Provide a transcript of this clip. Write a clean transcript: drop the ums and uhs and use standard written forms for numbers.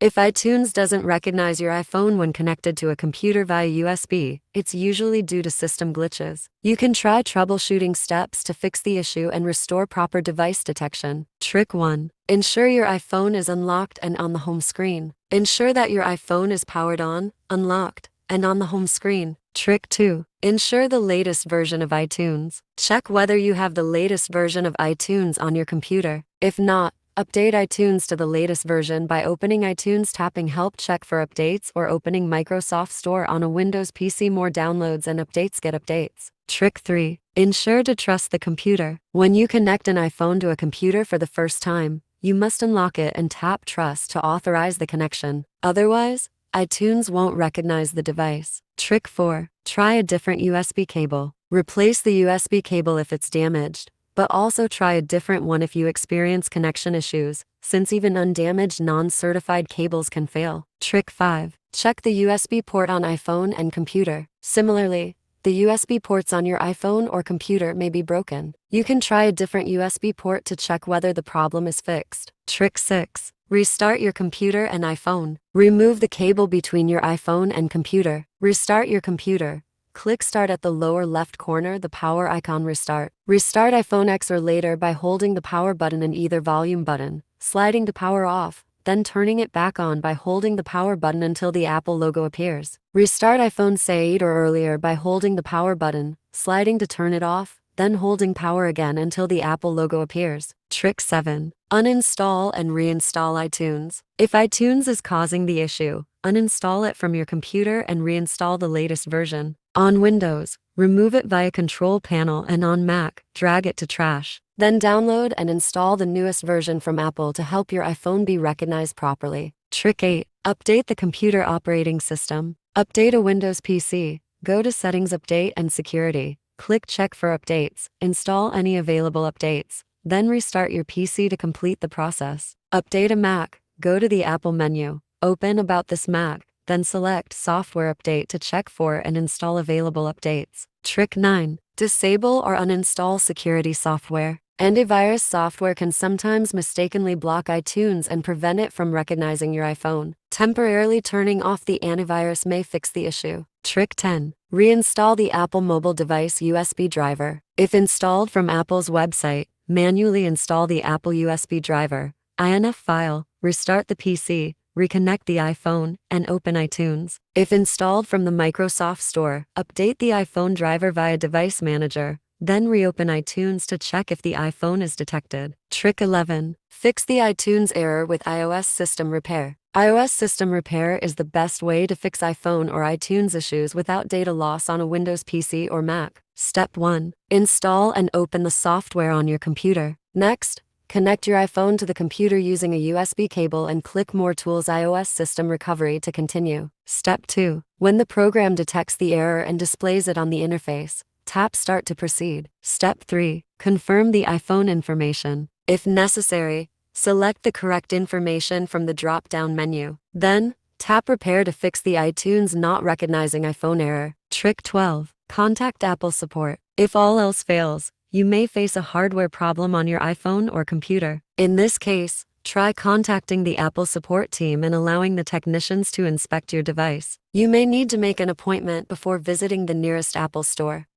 If iTunes doesn't recognize your iPhone when connected to a computer via USB, it's usually due to system glitches. You can try troubleshooting steps to fix the issue and restore proper device detection. Trick 1. Ensure your iPhone is unlocked and on the home screen. Ensure that your iPhone is powered on, unlocked, and on the home screen. Trick 2. Ensure the latest version of iTunes. Check whether you have the latest version of iTunes on your computer. If not, update iTunes to the latest version by opening iTunes, tapping Help Check for updates, or opening Microsoft Store on a Windows PC. More downloads and updates get updates. Trick 3. Ensure to trust the computer. When you connect an iPhone to a computer for the first time, you must unlock it and tap Trust to authorize the connection. Otherwise, iTunes won't recognize the device. Trick 4. Try a different USB cable. Replace the USB cable if it's damaged, but also try a different one if you experience connection issues, since even undamaged non-certified cables can fail. Trick 5. Check the USB port on iPhone and computer. Similarly, the USB ports on your iPhone or computer may be broken. You can try a different USB port to check whether the problem is fixed. Trick 6. Restart your computer and iPhone. Remove the cable between your iPhone and computer. Restart your computer. Click Start at the lower left corner, the power icon. Restart. Restart iPhone X or later by holding the power button and either volume button, sliding to power off, then turning it back on by holding the power button until the Apple logo appears. Restart iPhone 8 or earlier by holding the power button, sliding to turn it off, then holding power again until the Apple logo appears. Trick 7. Uninstall and reinstall iTunes. If iTunes is causing the issue, uninstall it from your computer and reinstall the latest version. On Windows, remove it via Control Panel, and on Mac, drag it to Trash. Then download and install the newest version from Apple to help your iPhone be recognized properly. Trick 8. Update the computer operating system. Update a Windows PC. Go to Settings, Update and Security. Click Check for updates. Install any available updates. Then restart your PC to complete the process. Update a Mac. Go to the Apple menu. Open About This Mac. Then select Software Update to check for and install available updates. Trick 9. Disable or uninstall security software. Antivirus software can sometimes mistakenly block iTunes and prevent it from recognizing your iPhone. Temporarily turning off the antivirus may fix the issue. Trick 10. Reinstall the Apple mobile device USB driver. If installed from Apple's website, manually install the Apple USB driver, INF file, restart the PC, reconnect the iPhone, and open iTunes. If installed from the Microsoft Store, update the iPhone driver via Device Manager, then reopen iTunes to check if the iPhone is detected. Trick 11. Fix the iTunes error with iOS System Repair. iOS System Repair is the best way to fix iPhone or iTunes issues without data loss on a Windows PC or Mac. Step 1. Install and open the software on your computer. Next, connect your iPhone to the computer using a USB cable and click More Tools, iOS System Recovery to continue. Step 2. When the program detects the error and displays it on the interface, tap Start to proceed. Step 3. Confirm the iPhone information. If necessary, select the correct information from the drop-down menu. Then, tap Repair to fix the iTunes not recognizing iPhone error. Trick 12. Contact Apple support. If all else fails, you may face a hardware problem on your iPhone or computer. In this case, try contacting the Apple support team and allowing the technicians to inspect your device. You may need to make an appointment before visiting the nearest Apple store.